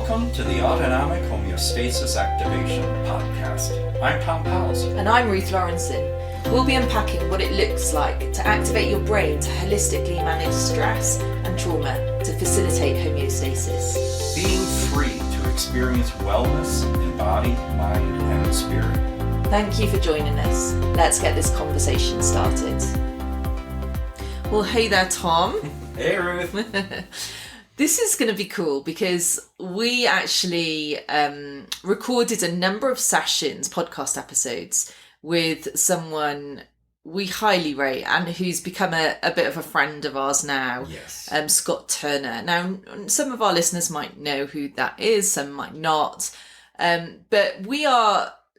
Welcome to the Autonomic Homeostasis Activation Podcast. I'm Tom Powles. And I'm Ruth Lorensson. We'll be unpacking what it looks like to activate your brain to holistically manage stress and trauma to facilitate homeostasis. Being free to experience wellness in body, mind, and spirit. Thank you for joining us. Let's get this conversation started. Well, hey there, Tom. Hey, Ruth. This is going to be cool because we actually recorded a number of sessions, podcast episodes, with someone we highly rate and who's become a bit of a friend of ours now. Yes. Scott Turner. Now, some of our listeners might know who that is, some might not. But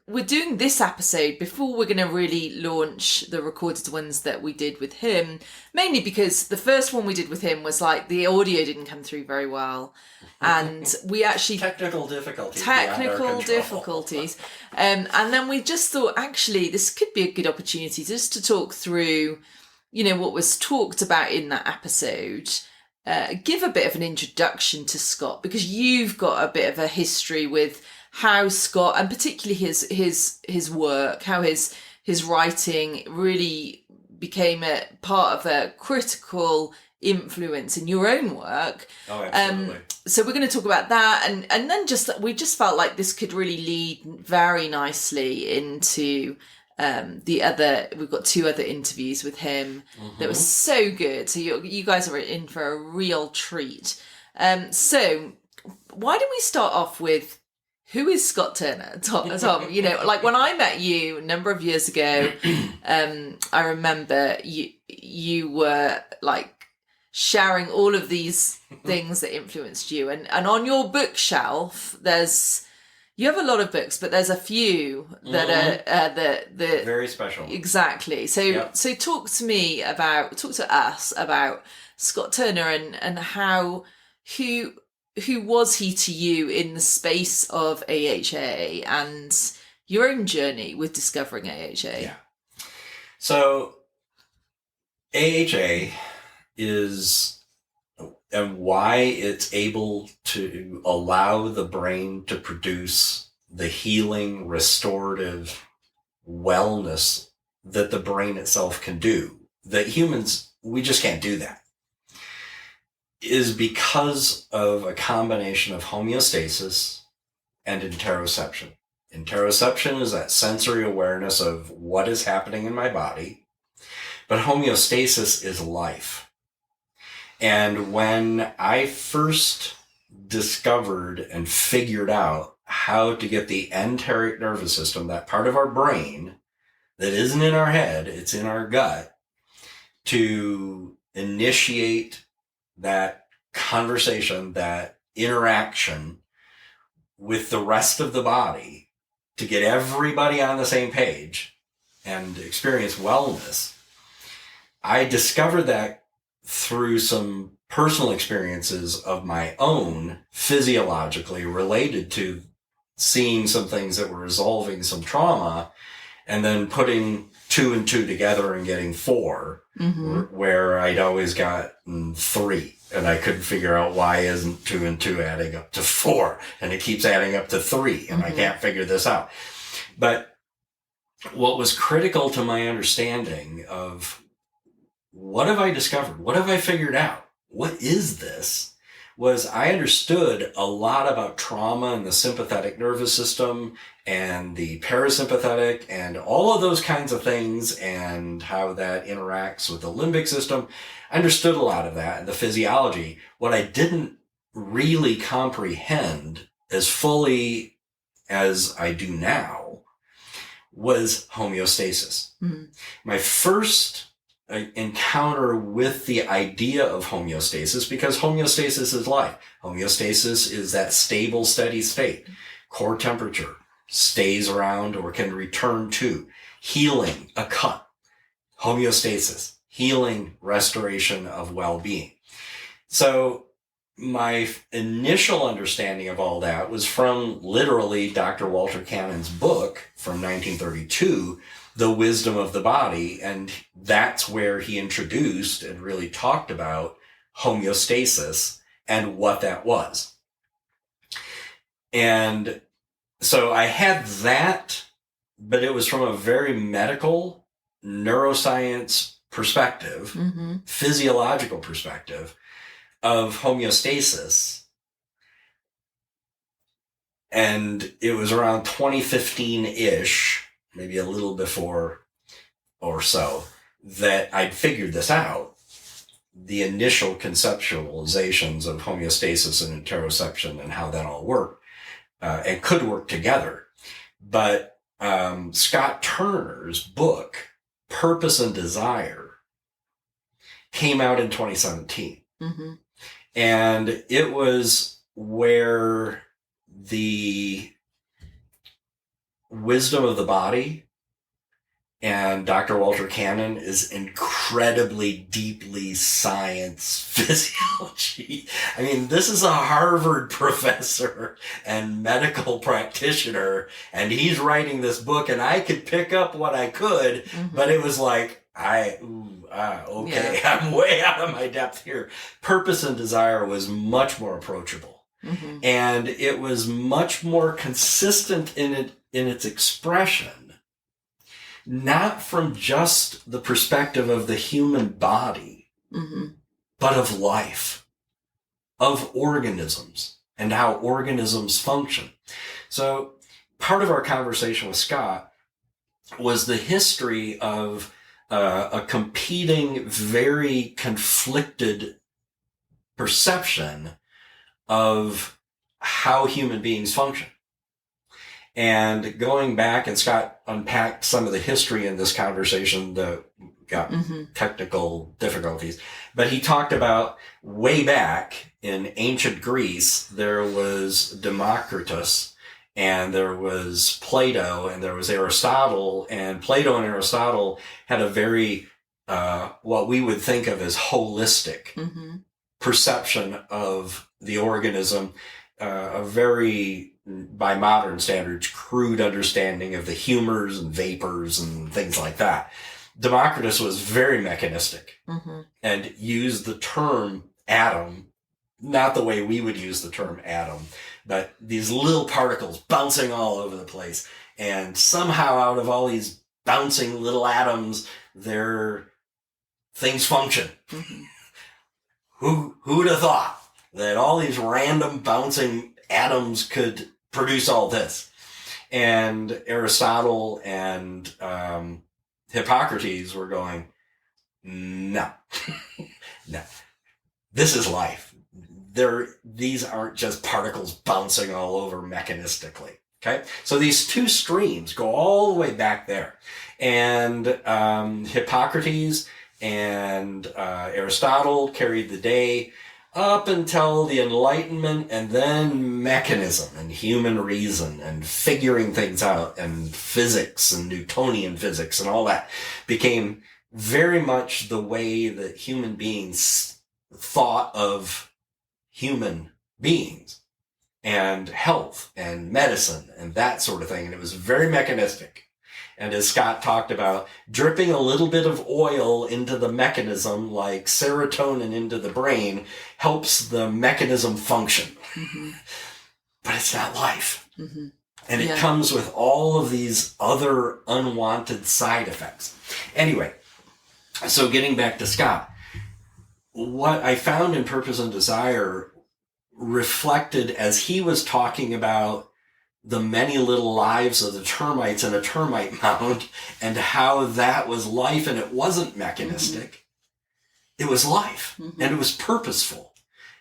we're doing this episode before we're going to really launch the recorded ones that we did with him, mainly because the first one we did with him was like the audio didn't come through very well. And we actually... Technical difficulties. And then we just thought, actually, this could be a good opportunity just to talk through, what was talked about in that episode. Give a bit of an introduction to Scott, because you've got a bit of a history with how Scott, and particularly his work, how his writing really became a part of a critical influence in your own work. Oh, absolutely. So we're going to talk about that, and then we just felt like this could really lead very nicely into we've got 2 other interviews with him that was so good. So you guys are in for a real treat. So why don't we start off with, who is Scott Turner, Tom? Like when I met you a number of years ago, I remember you were like sharing all of these things that influenced you. And on your bookshelf, you have a lot of books, but there's a few that are the very special. Exactly. So talk to us about Scott Turner and how, who was he to you in the space of AHA and your own journey with discovering AHA? Yeah. So AHA is, and why it's able to allow the brain to produce the healing, restorative wellness that the brain itself can do, that humans, we just can't do that, is because of a combination of homeostasis and interoception. Interoception is that sensory awareness of what is happening in my body, but homeostasis is life. And when I first discovered and figured out how to get the enteric nervous system, that part of our brain that isn't in our head, it's in our gut, to initiate that conversation, that interaction with the rest of the body, to get everybody on the same page and experience wellness, I discovered that through some personal experiences of my own, physiologically related to seeing some things that were resolving some trauma, and then putting 2 and 2 together and getting 4, where I'd always gotten 3. And I couldn't figure out why isn't 2 and 2 adding up to 4, and it keeps adding up to 3, and I can't figure this out. But what was critical to my understanding of what have I discovered? What have I figured out? What is this? Was I understood a lot about trauma and the sympathetic nervous system and the parasympathetic and all of those kinds of things and how that interacts with the limbic system. I understood a lot of that and the physiology. What I didn't really comprehend as fully as I do now was homeostasis. My first encounter with the idea of homeostasis, because homeostasis is life. Homeostasis is that stable, steady state. Core temperature stays around or can return to. Healing, a cut. Homeostasis, healing, restoration of well-being. So my initial understanding of all that was from literally Dr. Walter Cannon's book from 1932, The Wisdom of the Body, and that's where he introduced and really talked about homeostasis and what that was. And so I had that, but it was from a very medical neuroscience perspective, physiological perspective of homeostasis. And it was around 2015-ish, maybe a little before or so, that I'd figured this out. The initial conceptualizations of homeostasis and interoception and how that all worked, and could work together. But Scott Turner's book, Purpose and Desire, came out in 2017. And it was where the wisdom of the body and Dr. Walter Cannon is incredibly deeply science physiology. I mean, this is a Harvard professor and medical practitioner, and he's writing this book, and I could pick up what I could, but it was like, okay, I'm way out of my depth here. Purpose and Desire was much more approachable. And it was much more consistent in its expression, not from just the perspective of the human body, but of life, of organisms, and how organisms function. So part of our conversation with Scott was the history of a competing, very conflicted perception of how human beings function. And going back, and Scott unpacked some of the history in this conversation that got technical difficulties, but he talked about way back in ancient Greece, there was Democritus, and there was Plato, and there was Aristotle, and Plato and Aristotle had a very, what we would think of as holistic perception of the organism, a very, by modern standards, crude understanding of the humors and vapors and things like that. Democritus was very mechanistic and used the term atom, not the way we would use the term atom, but these little particles bouncing all over the place. And somehow out of all these bouncing little atoms, things function. Who would have thought that all these random bouncing atoms could produce all this? And Aristotle and Hippocrates were going, no, no, this is life. These aren't just particles bouncing all over mechanistically. Okay, so these two streams go all the way back there, and Hippocrates and Aristotle carried the day up until the Enlightenment, and then mechanism and human reason and figuring things out and physics and Newtonian physics and all that became very much the way that human beings thought of human beings and health and medicine and that sort of thing. And it was very mechanistic. And as Scott talked about, dripping a little bit of oil into the mechanism, like serotonin into the brain, helps the mechanism function. But it's not life. And it comes with all of these other unwanted side effects. Anyway, so getting back to Scott, what I found in Purpose and Desire reflected as he was talking about the many little lives of the termites in a termite mound and how that was life, and it wasn't mechanistic. It was life, and it was purposeful,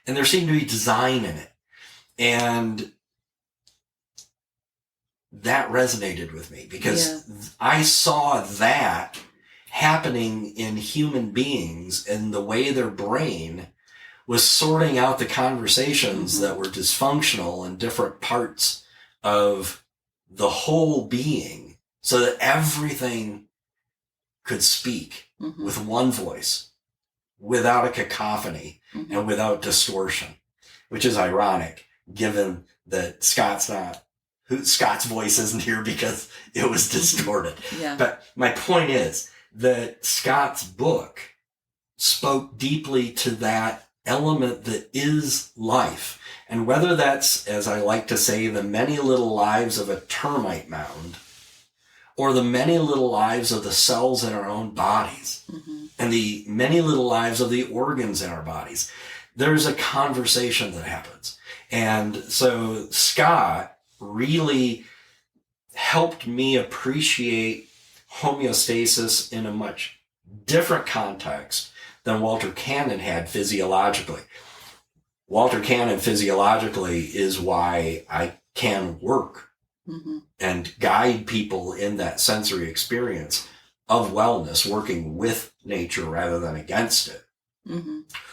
and there seemed to be design in it. And that resonated with me because I saw that happening in human beings and the way their brain was sorting out the conversations that were dysfunctional in different parts of the whole being so that everything could speak with one voice without a cacophony and without distortion, which is ironic given that Scott's voice isn't here because it was distorted. But my point is that Scott's book spoke deeply to that element that is life And whether that's, as I like to say, the many little lives of a termite mound, or the many little lives of the cells in our own bodies, and the many little lives of the organs in our bodies, there's a conversation that happens. And so Scott really helped me appreciate homeostasis in a much different context than Walter Cannon had physiologically. Walter Cannon physiologically is why I can work and guide people in that sensory experience of wellness, working with nature rather than against it,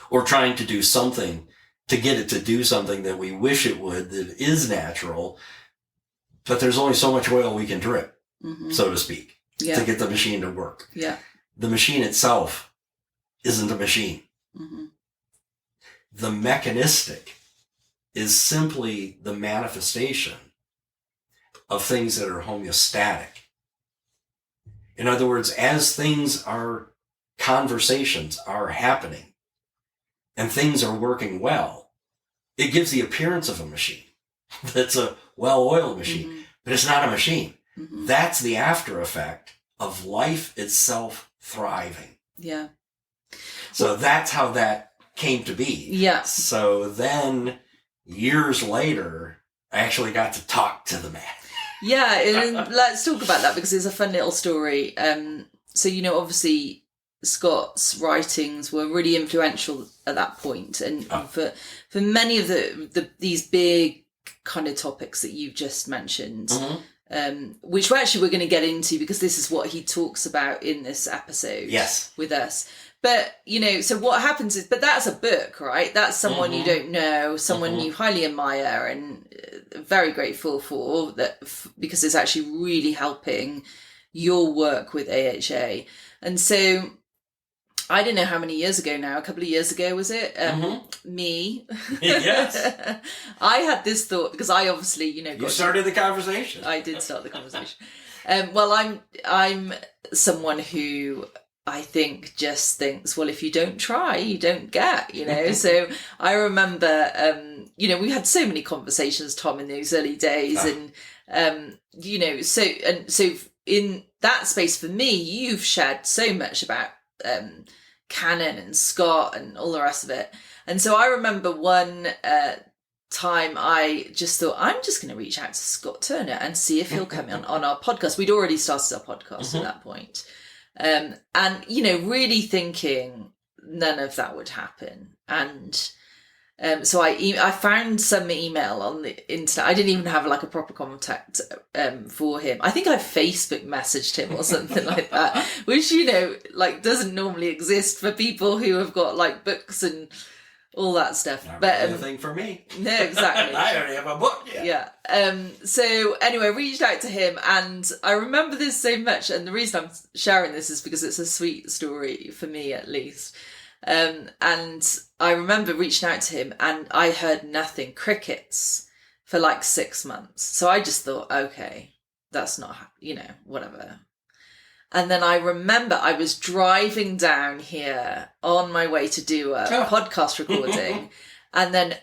or trying to do something to get it to do something that we wish it would, that is natural, but there's only so much oil we can drip, so to speak, to get the machine to work. The machine itself isn't a machine. The mechanistic is simply the manifestation of things that are homeostatic. In other words, as conversations are happening and things are working well, it gives the appearance of a machine. That's a well-oiled machine, but it's not a machine. That's the after effect of life itself thriving. So that's how that came to be. So then, years later, I actually got to talk to the man. And let's talk about that, because it's a fun little story. So, obviously Scott's writings were really influential at that point, and for many of these big kind of topics that you've just mentioned, which we're going to get into, because this is what he talks about in this episode with us. But, so what happens is, but that's a book, right? That's someone you don't know, someone you highly admire, and very grateful for that, because it's actually really helping your work with AHA. And so I don't know how many years ago now, a couple of years ago, was it? Me. Yes. I had this thought, because I obviously, you started the conversation. I did start the conversation. Well, I'm someone who I think just thinks, well, if you don't try, you don't get, So I remember, we had so many conversations, Tom, in those early days. And, so in that space for me, you've shared so much about Cannon and Scott and all the rest of it. And so I remember one time I just thought, I'm just going to reach out to Scott Turner and see if he'll come on our podcast. We'd already started our podcast at that point. And, really thinking none of that would happen. And so I found some email on the internet. I didn't even have a proper contact for him. I think I Facebook messaged him or something like that, which, doesn't normally exist for people who have got books and all that stuff. Not but really a thing for me. No, exactly. I already have a book yet. So anyway, I reached out to him, and I remember this so much. And the reason I'm sharing this is because it's a sweet story for me, at least. And I remember reaching out to him, and I heard nothing, crickets, for 6 months. So I just thought, okay, that's not, whatever. And then I remember I was driving down here on my way to do a podcast recording. And then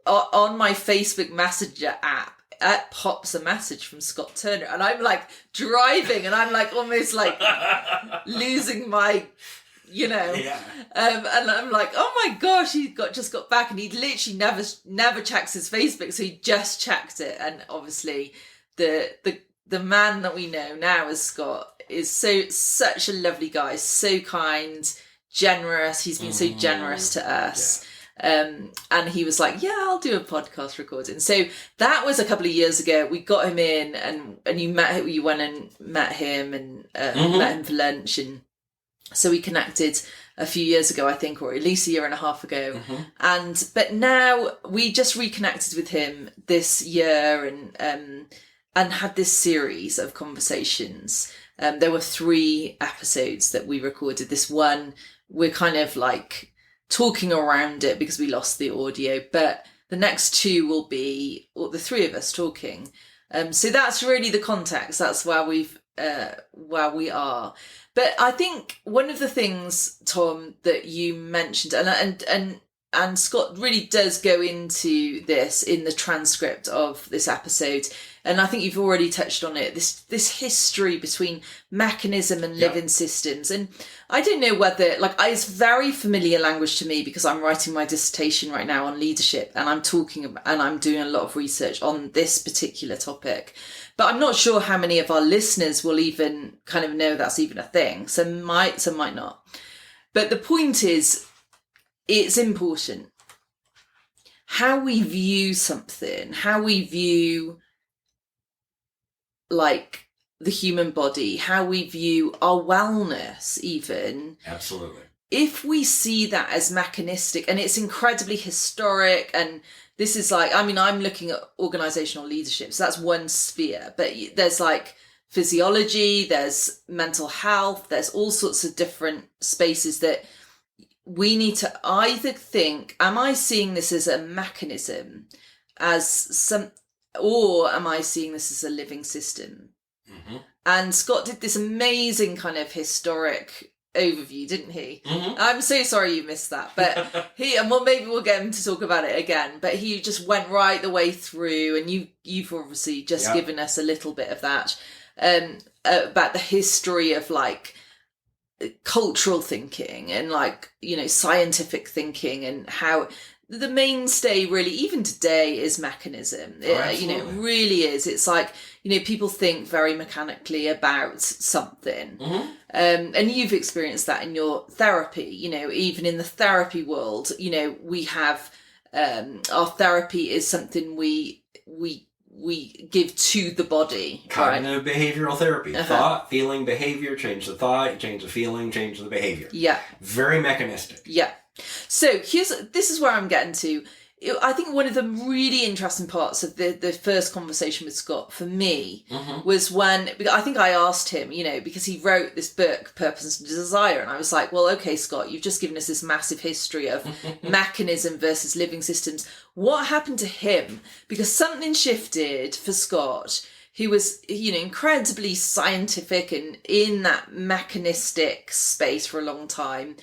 on my Facebook Messenger app, it pops a message from Scott Turner. And I'm driving, and I'm almost losing my, And I'm oh my gosh, he just got back, and he literally never checks his Facebook. So he just checked it. And obviously the man that we know now as Scott is such a lovely guy, so kind, generous. He's been so generous to us. And he was I'll do a podcast recording. So that was a couple of years ago. We got him in, and you went and met him, and met him for lunch. And so we connected a few years ago, I think, or at least a year and a half ago. But now we just reconnected with him this year, and had this series of conversations. There were 3 episodes that we recorded. This one, we're kind of talking around it because we lost the audio, but the next 2 will be the 3 of us talking. So that's really the context. That's where we are. But I think one of the things, Tom, that you mentioned, and and Scott really does go into this in the transcript of this episode. And I think you've already touched on it, this history between mechanism and living systems. And I don't know whether, it's very familiar language to me because I'm writing my dissertation right now on leadership, and I'm doing a lot of research on this particular topic. But I'm not sure how many of our listeners will even kind of know that's even a thing. Some might not. But the point is, it's important. How we view something, how we view the human body, how we view our wellness even. Absolutely. If we see that as mechanistic, and it's incredibly historic, and this is I'm looking at organizational leadership, so that's one sphere, but there's physiology, there's mental health, there's all sorts of different spaces that we need to either think, am I seeing this as a mechanism, or am I seeing this as a living system? Mm-hmm. And Scott did this amazing kind of historic overview, didn't he? Mm-hmm. I'm so sorry you missed that, but maybe we'll get him to talk about it again, but he just went right the way through, and you've obviously just given us a little bit of that, about the history of cultural thinking and scientific thinking, and how the mainstay really even today is mechanism. It really is. It's people think very mechanically about something. Mm-hmm. And you've experienced that in your therapy, even in the therapy world, we have our therapy is something we give to the body. Cognitive behavioral therapy. Uh-huh. Thought, feeling, behavior, change the thought, change the feeling, change the behavior. Yeah. Very mechanistic. Yeah. So this is where I'm getting to. I think one of the really interesting parts of the first conversation with Scott for me was when I think I asked him, because he wrote this book, Purpose and Desire, and I was like, well, okay, Scott, you've just given us this massive history of mechanism versus living systems. What happened to him? Because something shifted for Scott, who was, incredibly scientific and in that mechanistic space for a long time,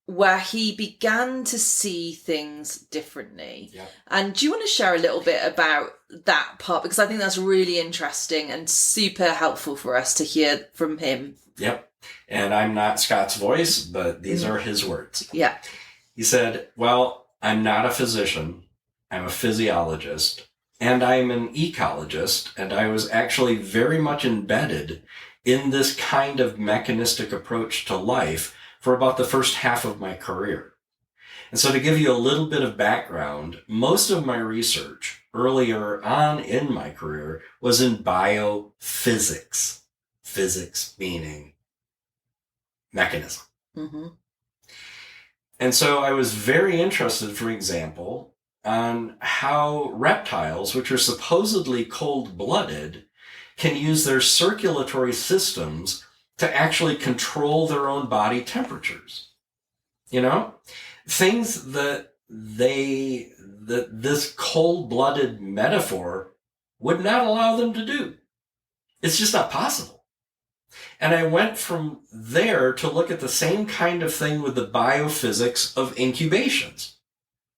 where he began to see things differently. Yeah. And do you want to share a little bit about that part? Because I think that's really interesting and super helpful for us to hear from him. Yep. And I'm not Scott's voice, but these are his words. Yeah. He said, well, I'm not a physician. I'm a physiologist. And I'm an ecologist. And I was actually very much embedded in this kind of mechanistic approach to life for about the first half of my career. And so to give you a little bit of background, most of my research earlier on in my career was in biophysics. Physics meaning mechanism. Mm-hmm. And so I was very interested, for example, on how reptiles, which are supposedly cold-blooded, can use their circulatory systems to actually control their own body temperatures. Things that this cold-blooded metaphor would not allow them to do. It's just not possible. And I went from there to look at the same kind of thing with the biophysics of incubations.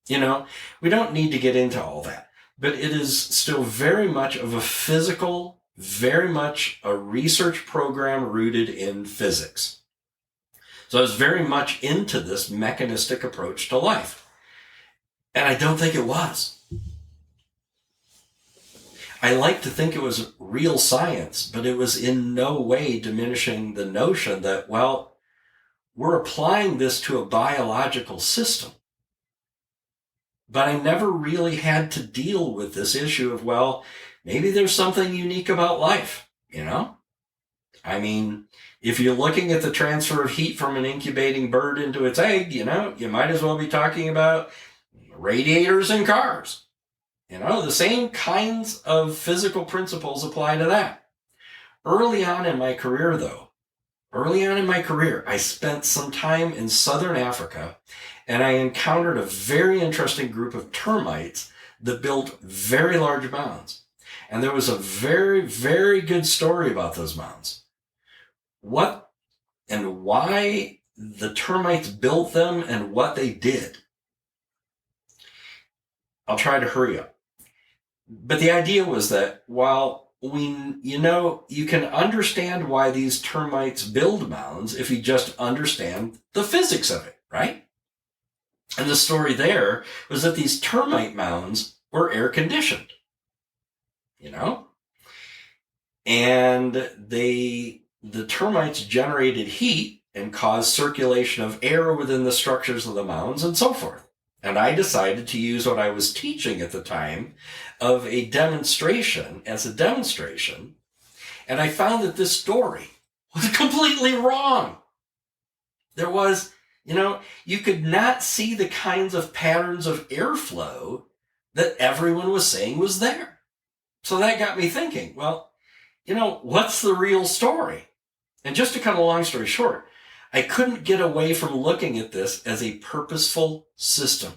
We don't need to get into all that, but it is still very much of a physical, very much a research program rooted in physics. So I was very much into this mechanistic approach to life. And I don't think it was. I like to think it was real science, but it was in no way diminishing the notion that, well, we're applying this to a biological system. But I never really had to deal with this issue of, well, maybe there's something unique about life, I mean, if you're looking at the transfer of heat from an incubating bird into its egg, you might as well be talking about radiators in cars. The same kinds of physical principles apply to that. Early on in my career, I spent some time in southern Africa, and I encountered a very interesting group of termites that built very large mounds. And there was a very, very good story about those mounds. What and why the termites built them and what they did I'll try to hurry up. But the idea was that while you can understand why these termites build mounds if you just understand the physics of it, right? And the story there was that these termite mounds were air conditioned, and the termites generated heat and caused circulation of air within the structures of the mounds and so forth. And I decided to use what I was teaching at the time of a demonstration as a demonstration. And I found that this story was completely wrong. There was, you could not see the kinds of patterns of airflow that everyone was saying was there. So that got me thinking, well, what's the real story? And just to cut a long story short, I couldn't get away from looking at this as a purposeful system.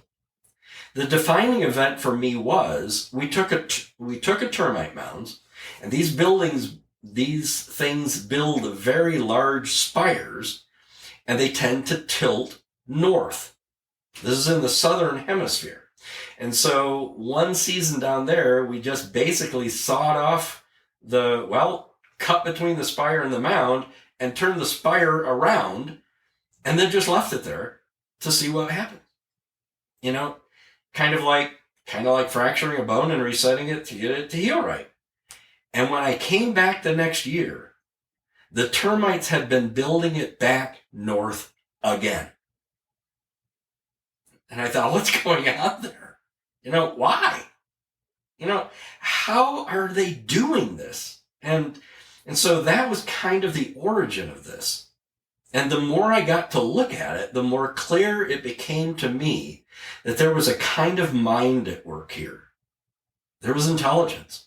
The defining event for me was we took a termite mounds, and these things build very large spires, and they tend to tilt north. This is in the southern hemisphere. And so one season down there, we just basically sawed off cut between the spire and the mound and turned the spire around and then just left it there to see what happened. Kind of like fracturing a bone and resetting it to get it to heal right. And when I came back the next year, the termites had been building it back north again. And I thought, what's going on there? Why? How are they doing this? And so that was kind of the origin of this. And the more I got to look at it, the more clear it became to me that there was a kind of mind at work here. There was intelligence.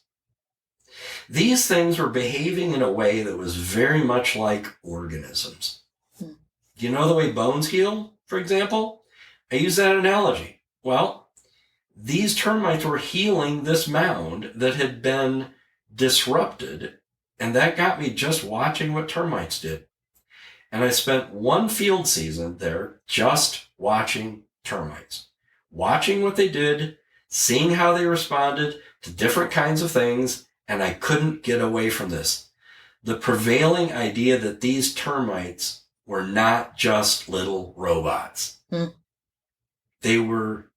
These things were behaving in a way that was very much like organisms. Do you know the way bones heal, for example? I use that analogy. Well, these termites were healing this mound that had been disrupted, and that got me just watching what termites did. And I spent one field season there just watching termites, watching what they did, seeing how they responded to different kinds of things, and I couldn't get away from this. The prevailing idea that these termites were not just little robots. They were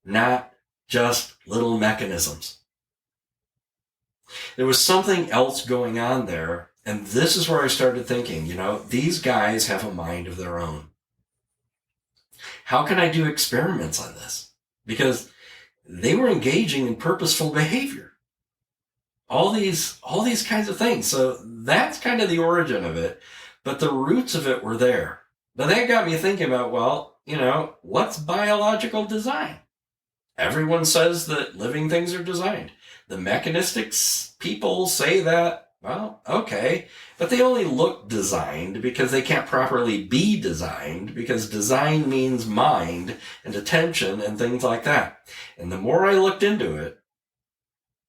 not just little mechanisms. There was something else going on there. And this is where I started thinking, these guys have a mind of their own. How can I do experiments on this? Because they were engaging in purposeful behavior. All these kinds of things. So that's kind of the origin of it. But the roots of it were there. But that got me thinking about, what's biological design? Everyone says that living things are designed. The mechanistic people say that. Well, okay, but they only look designed because they can't properly be designed, because design means mind and attention and things like that. And the more I looked into it,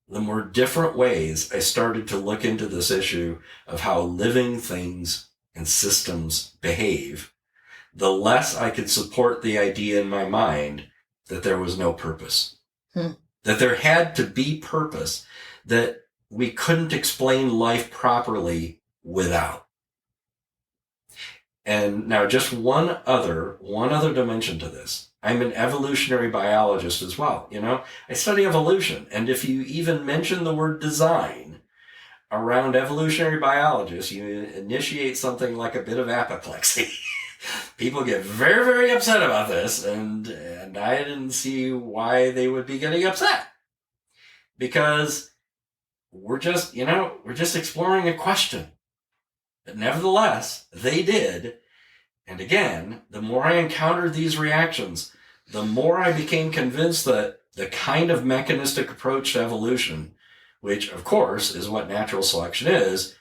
the more different ways I started to look into this issue of how living things and systems behave, the less I could support the idea in my mind that there was no purpose. That there had to be purpose, that we couldn't explain life properly without. And now just one other dimension to this. I'm an evolutionary biologist as well. I study evolution. And if you even mention the word design around evolutionary biologists, you initiate something like a bit of apoplexy. People get very, very upset about this. And I didn't see why they would be getting upset. Because we're just exploring a question. But nevertheless, they did. And again, the more I encountered these reactions, the more I became convinced that the kind of mechanistic approach to evolution, which of course is what natural selection is,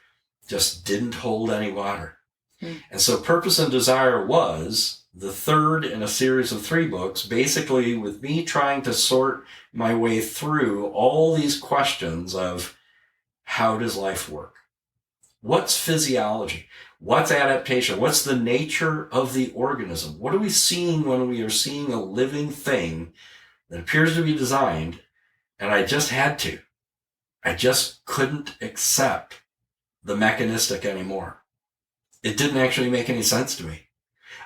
just didn't hold any water. And so Purpose and Desire was the third in a series of 3 books, basically with me trying to sort my way through all these questions of how does life work? What's physiology? What's adaptation? What's the nature of the organism? What are we seeing when we are seeing a living thing that appears to be designed, and I just had to. I just couldn't accept the mechanistic anymore. It didn't actually make any sense to me.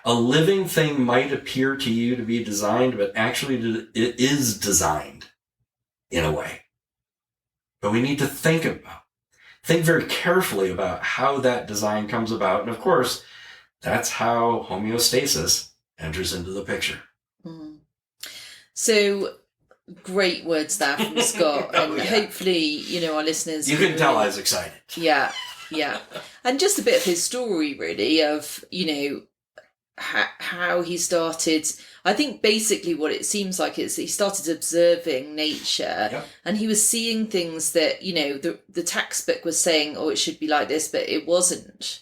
A living thing might appear to you to be designed, but actually it is designed in a way. But we need to think very carefully about how that design comes about. And of course, that's how homeostasis enters into the picture. Mm. So great words there from Scott. And hopefully, our listeners... You can tell I was excited. Yeah. And just a bit of his story, really, of, how he started. I think basically what it seems like is he started observing nature, and he was seeing things that, the textbook was saying, oh, it should be like this, but it wasn't.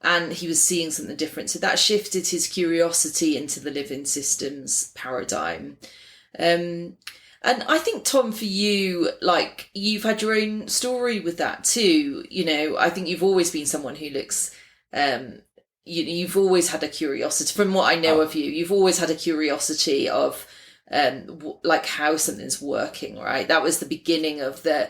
And he was seeing something different. So that shifted his curiosity into the living systems paradigm. And I think, Tom, for you, like, you've had your own story with that too. I think you've always been someone who looks, you've always had a curiosity. From what I know of you, you've always had a curiosity of, like, how something's working, right? That was the beginning of the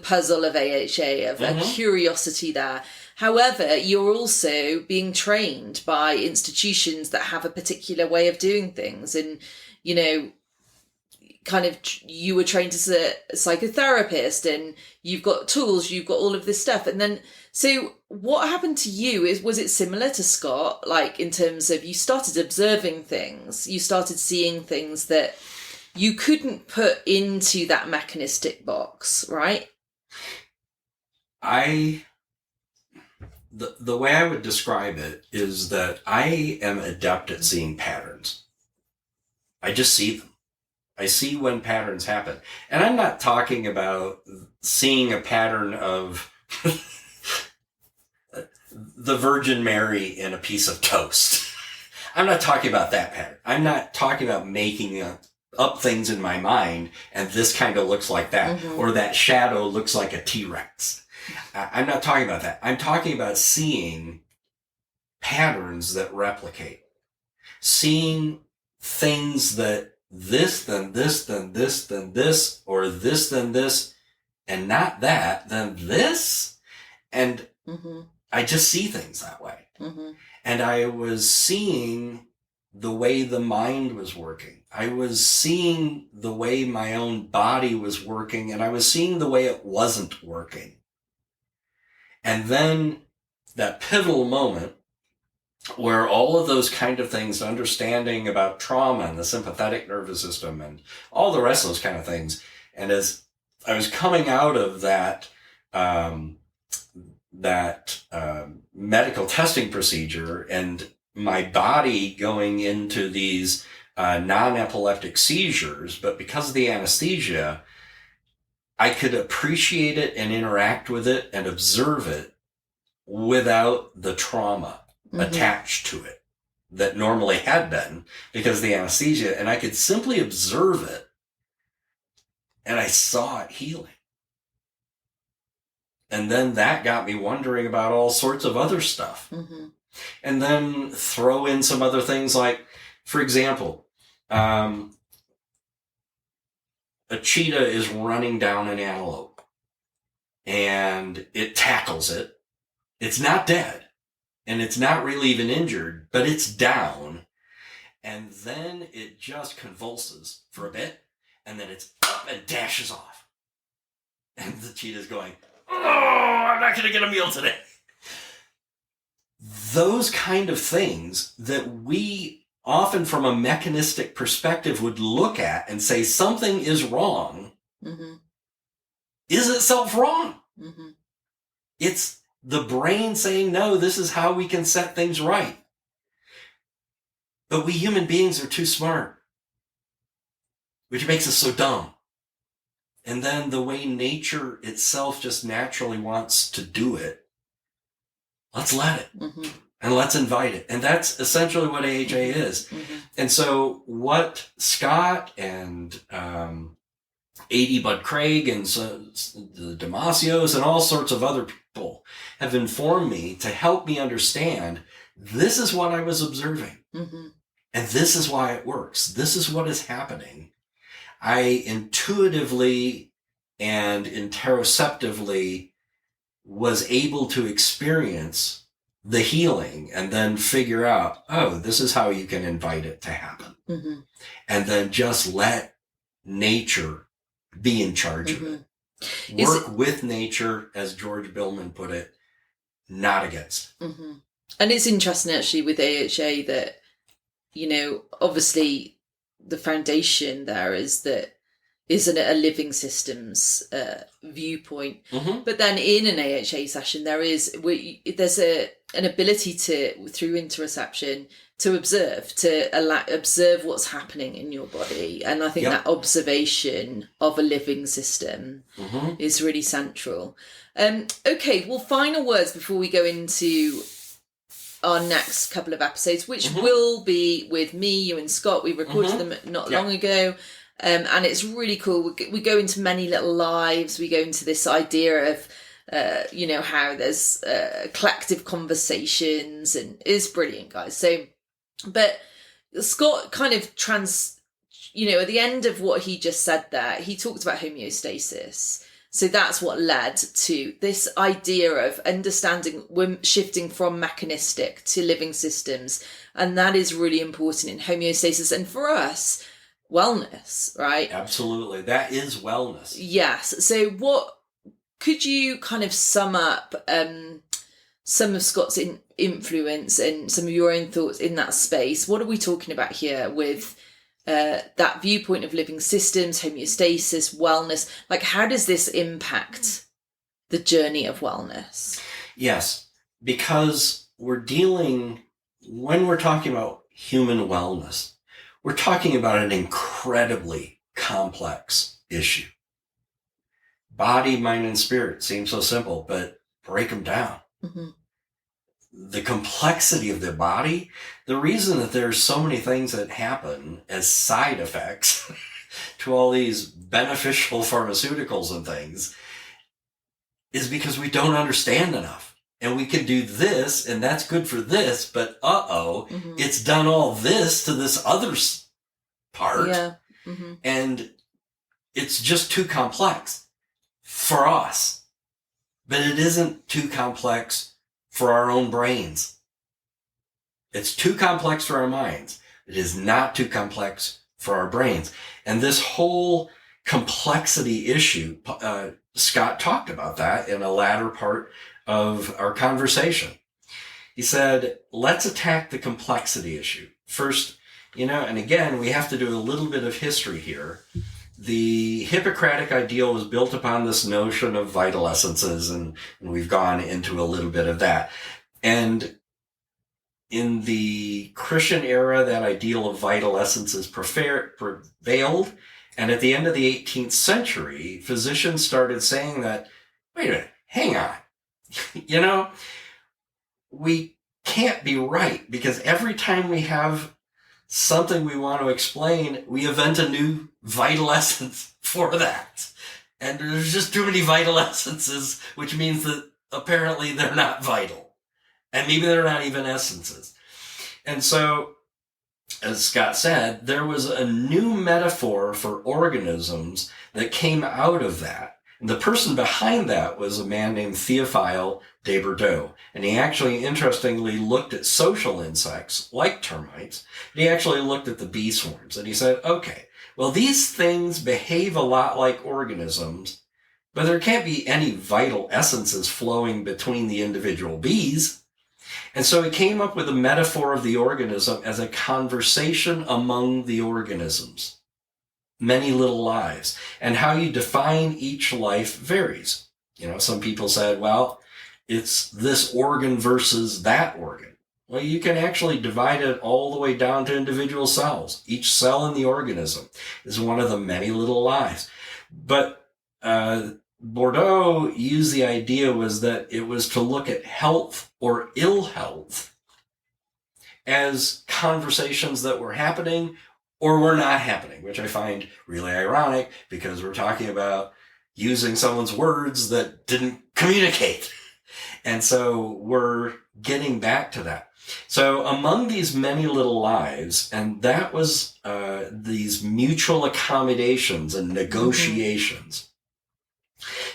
puzzle of AHA, of a curiosity there. However, you're also being trained by institutions that have a particular way of doing things. And, kind of you were trained as a psychotherapist, and you've got tools, you've got all of this stuff. And then, so what happened to you was it similar to Scott, like in terms of you started observing things, you started seeing things that you couldn't put into that mechanistic box, right? The way I would describe it is that I am adept at seeing patterns. I just see them. I see when patterns happen. And I'm not talking about seeing a pattern of the Virgin Mary in a piece of toast. I'm not talking about that pattern. I'm not talking about making up things in my mind and this kind of looks like that, or that shadow looks like a T-Rex. I'm not talking about that. I'm talking about seeing patterns that replicate. Seeing things that this, then this, then this, then this, or this, then this, and not that, then this. And I just see things that way. And I was seeing the way the mind was working. I was seeing the way my own body was working, and I was seeing the way it wasn't working. And then that pivotal moment where all of those kind of things, understanding about trauma and the sympathetic nervous system and all the rest of those kind of things. And as I was coming out of that medical testing procedure and my body going into these non-epileptic seizures, but because of the anesthesia, I could appreciate it and interact with it and observe it without the trauma attached to it that normally had been because of the anesthesia. And I could simply observe it, and I saw it healing. And then that got me wondering about all sorts of other stuff. And then throw in some other things like, for example, a cheetah is running down an antelope and it tackles it. It's not dead and it's not really even injured, but it's down. And then it just convulses for a bit and then it's up and dashes off. And the cheetah's going, oh, I'm not going to get a meal today. Those kind of things that we often from a mechanistic perspective would look at and say something is wrong, is itself wrong. It's the brain saying, no, this is how we can set things right. But we human beings are too smart, which makes us so dumb. And then the way nature itself just naturally wants to do it, let's let it. And let's invite it. And that's essentially what AHA is. And so what Scott and A.D. Bud Craig and the Damasios and all sorts of other people have informed me to help me understand this is what I was observing. And this is why it works. This is what is happening. I intuitively and interoceptively was able to experience the healing and then figure out, oh, this is how you can invite it to happen. Mm-hmm. And then just let nature be in charge of it. Work with nature, as George Billman put it, not against. Mm-hmm. And it's interesting actually with AHA that, you know, obviously the foundation there is that isn't it a living systems viewpoint, but then in an AHA session there's an ability to, through interoception, to observe what's happening in your body, and I think that observation of a living system is really central. Okay, well, final words before we go into our next couple of episodes, which will be with me, you and Scott. We recorded them not long ago. And it's really cool. We go into many little lives. We go into this idea of, you know, how there's collective conversations, and it's brilliant, guys. So, but Scott kind of you know, at the end of what he just said there, he talked about homeostasis. So that's what led to this idea of understanding, shifting from mechanistic to living systems. And that is really important in homeostasis. And for us, wellness, right? Absolutely. That is wellness. Yes. So what could you kind of sum up some of Scott's influence and some of your own thoughts in that space? What are we talking about here with that viewpoint of living systems, homeostasis, wellness? Like, how does this impact the journey of wellness? Yes, because when we're talking about human wellness, we're talking about an incredibly complex issue. Body, mind, and spirit seem so simple, but break them down. The complexity of the body, the reason that there's so many things that happen as side effects to all these beneficial pharmaceuticals and things, is because we don't understand enough. And we can do this, and that's good for this, but it's done all this to this other part. Yeah. And it's just too complex for us. But it isn't too complex for our own brains. It's too complex for our minds. It is not too complex for our brains. And this whole complexity issue, Scott talked about that in a latter part of our conversation. He said, let's attack the complexity issue. First, you know, and again, we have to do a little bit of history here. The Hippocratic ideal was built upon this notion of vital essences, and we've gone into a little bit of that. And in the Christian era, that ideal of vital essences prevailed. And at the end of the 18th century, physicians started saying that, wait a minute, hang on. You know, we can't be right, because every time we have something we want to explain, we invent a new vital essence for that. And there's just too many vital essences, which means that apparently they're not vital. And maybe they're not even essences. And so, as Scott said, there was a new metaphor for organisms that came out of that. And the person behind that was a man named Théophile de Bourdeaux. And he actually, interestingly, looked at social insects, like termites. And he actually looked at the bee swarms. And he said, okay, well, these things behave a lot like organisms, but there can't be any vital essences flowing between the individual bees. And so he came up with a metaphor of the organism as a conversation among the organisms. Many little lives. And how you define each life varies. You know, some people said, well, it's this organ versus that organ. Well, you can actually divide it all the way down to individual cells. Each cell in the organism is one of the many little lives. But Bourdeaux used the idea was that it was to look at health or ill health as conversations that were happening or were not happening, which I find really ironic, because we're talking about using someone's words that didn't communicate. And so we're getting back to that. So among these many little lives, and that was these mutual accommodations and negotiations.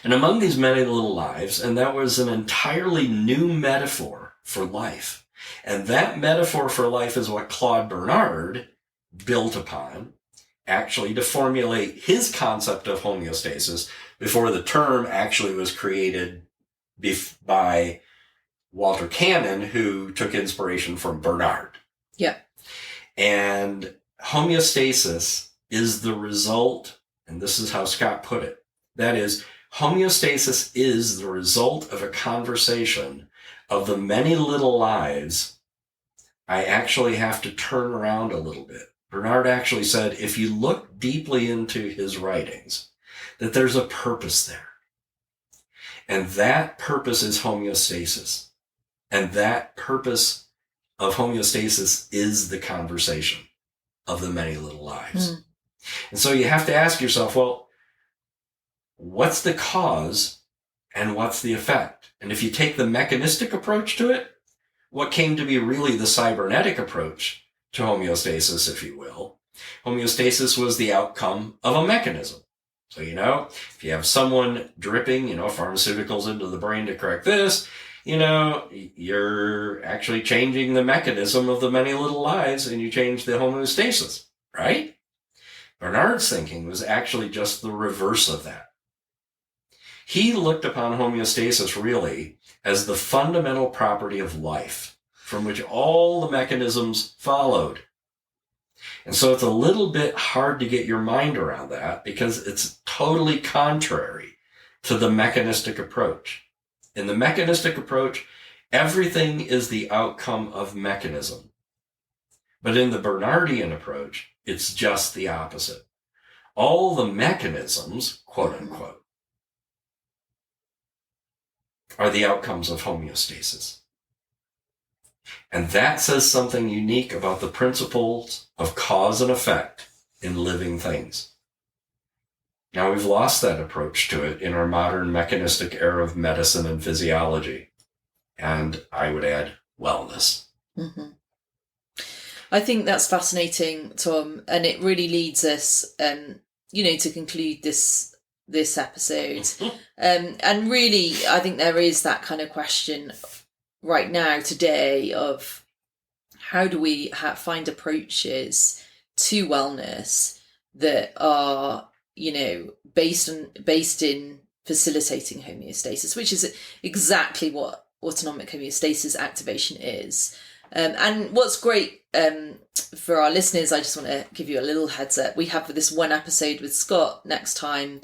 And among these many little lives, and that was an entirely new metaphor for life. And that metaphor for life is what Claude Bernard built upon, actually, to formulate his concept of homeostasis before the term actually was created by Walter Cannon, who took inspiration from Bernard. Yeah. And homeostasis is the result, and this is how Scott put it, that is, homeostasis is the result of a conversation of the many little lives. I actually have to turn around a little bit. Bernard actually said, if you look deeply into his writings, that there's a purpose there. And that purpose is homeostasis. And that purpose of homeostasis is the conversation of the many little lives. And so you have to ask yourself, well, what's the cause and what's the effect? And if you take the mechanistic approach to it, what came to be really the cybernetic approach to homeostasis, if you will, homeostasis was the outcome of a mechanism. So, if you have someone dripping, pharmaceuticals into the brain to correct this, you're actually changing the mechanism of the many little lives and you change the homeostasis, right? Bernard's thinking was actually just the reverse of that. He looked upon homeostasis really as the fundamental property of life, from which all the mechanisms followed. And so it's a little bit hard to get your mind around that because it's totally contrary to the mechanistic approach. In the mechanistic approach, everything is the outcome of mechanism. But in the Bernardian approach, it's just the opposite. All the mechanisms, quote unquote, are the outcomes of homeostasis. And that says something unique about the principles of cause and effect in living things. Now, we've lost that approach to it in our modern mechanistic era of medicine and physiology. And I would add wellness. Mm-hmm. I think that's fascinating, Tom. And it really leads us, to conclude this episode. And really, I think there is that kind of question right now, today, of how do we find approaches to wellness that are, based in facilitating homeostasis, which is exactly what autonomic homeostasis activation is. And what's great for our listeners, I just want to give you a little heads up. We have this one episode with Scott next time,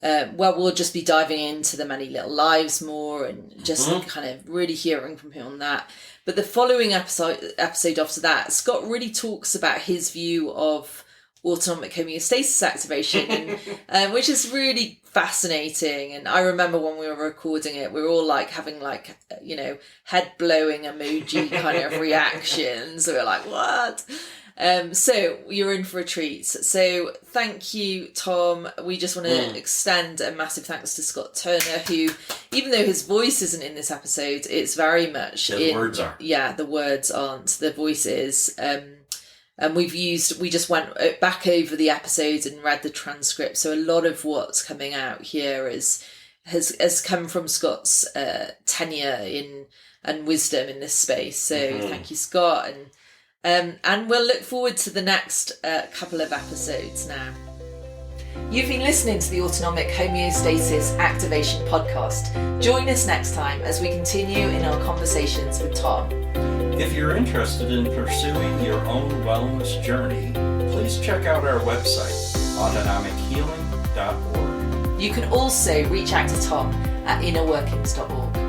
where we'll just be diving into the many little lives more and just kind of really hearing from him on that. But the following episode after that, Scott really talks about his view of autonomic homeostasis activation, and which is really fascinating. And I remember when we were recording it, we were all having head blowing emoji kind of reactions. We were like, what? So you're in for a treat. So thank you, Tom. We just want to extend a massive thanks to Scott Turner, who, even though his voice isn't in this episode, it's very much the words are. Yeah, the words aren't. The voice is. And we just went back over the episodes and read the transcript. So a lot of what's coming out here has come from Scott's tenure and wisdom in this space. So thank you, Scott. And we'll look forward to the next couple of episodes now. You've been listening to the Autonomic Homeostasis Activation Podcast. Join us next time as we continue in our conversations with Tom. If you're interested in pursuing your own wellness journey, please check out our website, autonomichealing.org. You can also reach out to Tom at innerworkings.org.